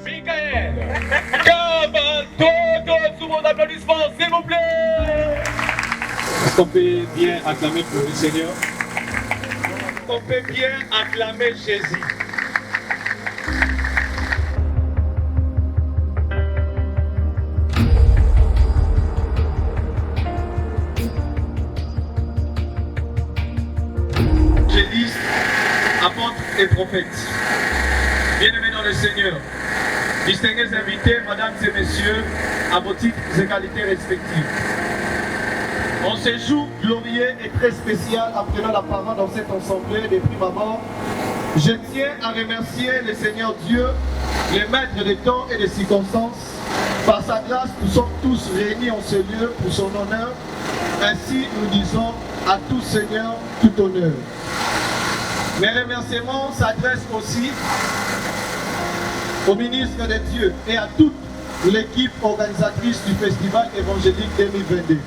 Michael Cavadodo, sous vos applaudissements, s'il vous plaît. Est-ce qu'on peut bien acclamer pour le Seigneur? On peut bien acclamer Jésus. Jésus, apôtres et prophètes, bien-aimés dans le Seigneur, distingués invités, mesdames et messieurs, à vos titres et qualités respectives. En ce jour glorieux et très spécial, en prenant la parole dans cette assemblée de prime abord, je tiens à remercier le Seigneur Dieu, le maître des temps et des circonstances. Par sa grâce, nous sommes tous réunis en ce lieu pour son honneur. Ainsi, nous disons à tout Seigneur, tout honneur. Mes remerciements s'adressent aussi au ministre de Dieu et à toute l'équipe organisatrice du Festival évangélique 2022.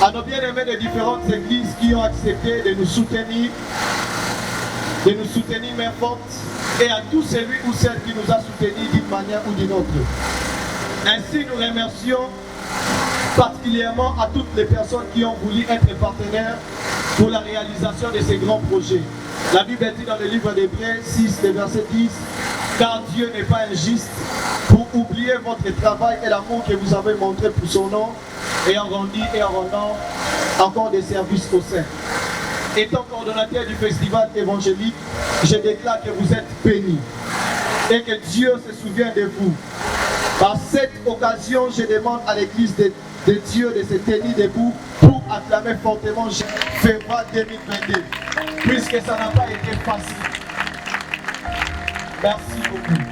À nos bien-aimés des différentes églises qui ont accepté de nous soutenir main forte, et à tout celui ou celle qui nous a soutenus d'une manière ou d'une autre. Ainsi, nous remercions particulièrement à toutes les personnes qui ont voulu être partenaires pour la réalisation de ces grands projets. La Bible dit dans le livre d'Hébreux 6, verset 10, « Car Dieu n'est pas injuste pour oublier votre travail et l'amour que vous avez montré pour son nom, et en rendant encore des services au sein. » Étant coordonnateur du festival évangélique, je déclare que vous êtes bénis et que Dieu se souvient de vous. Par cette occasion, je demande à l'église de Dieu de se tenir debout pour acclamer fortement février 2022, puisque ça n'a pas été facile. Merci beaucoup.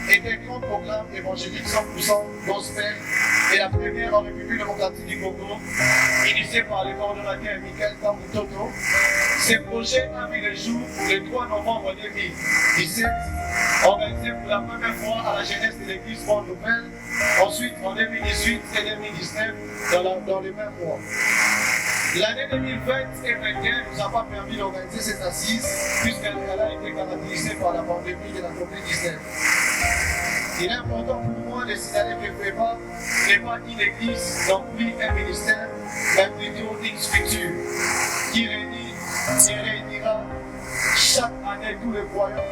Et des grands programmes évangéliques 100% gospel et la première en République démocratique du Congo, initiée par le coordonnateur Michael Cavadodo. Ce projet a vu le jour le 3 novembre 2017, organisé pour la première fois à la jeunesse de l'église Bonne Nouvelle, ensuite en 2018 et 2019 dans les mêmes mois. L'année 2020 et 2021 ne nous a pas permis d'organiser cette assise puisqu'elle a été caractérisée par la pandémie de la COVID-19. Il est important pour moi de signaler que FEVA n'est pas une église, non plus un ministère, mais plutôt une structure qui réunira chaque année tous les croyants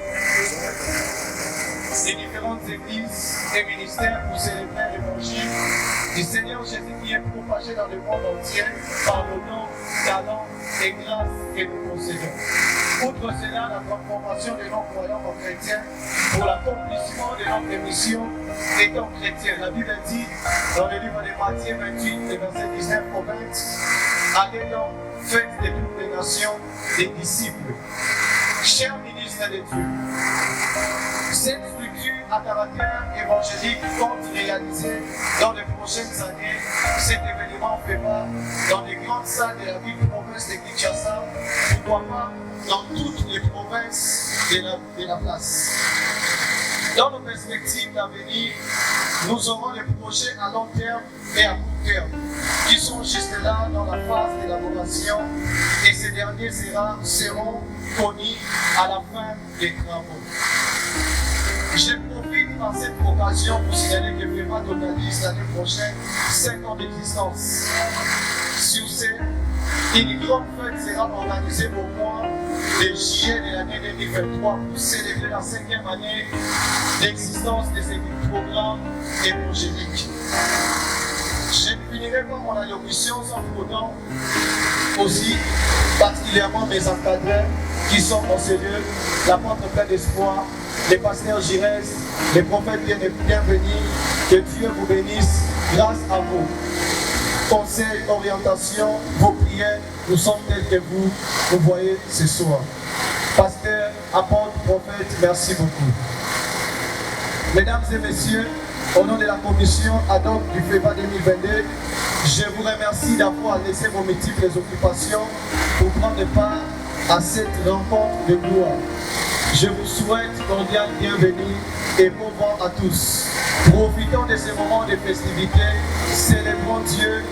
des différentes églises et ministères pour célébrer l'évangile du Seigneur Jésus qui est propagé dans le monde entier par le nom, talent et grâce que nous possédons. Outre cela, la transformation des non-croyants en chrétiens pour l'accomplissement de notre mission étant chrétiens. La Bible dit dans le livre de Matthieu 28, verset 19 au 20, « Allez donc, faites de toutes les nations des disciples. » Chers ministres de Dieu, cette structure à caractère évangélique compte réaliser dans les prochaines années cet événement FEVA dans les grandes salles de la ville de province de Kinshasa, pourquoi pas dans toutes les provinces de la place. Dans nos perspectives d'avenir, nous aurons des projets à long terme et à court terme qui sont juste là dans la phase d'élaboration et ces derniers seront connus à la fin des travaux. Je profite par cette occasion pour signaler que FEVA totalise l'année prochaine 5 ans d'existence. Sur ce, une grande fête sera organisée au mois de juillet de l'année 2023 pour célébrer la 5e année d'existence de ces programmes évangéliques. Je ne finirai pas mon allocution sans pour autant aussi particulièrement mes encadreurs qui sont en ce lieu, l'apôtre plein d'espoir, les pasteurs Girès, les prophètes bienvenus, que Dieu vous bénisse grâce à vous. Conseil, orientation, vos prières, nous sommes tels que vous voyez ce soir. Pasteur, apôtre, prophète, merci beaucoup. Mesdames et messieurs, au nom de la commission ad hoc du FEVA 2022, je vous remercie d'avoir laissé vos multiples occupations pour prendre part à cette rencontre de gloire. Je vous souhaite cordial bienvenue et bon vent à tous. Profitons de ces moments de festivité, célébrons Dieu,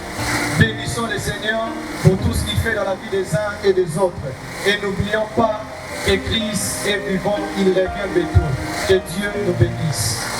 bénissons le Seigneur pour tout ce qu'il fait dans la vie des uns et des autres. Et n'oublions pas et Christ est vivant, il revient bientôt. Que Dieu nous bénisse.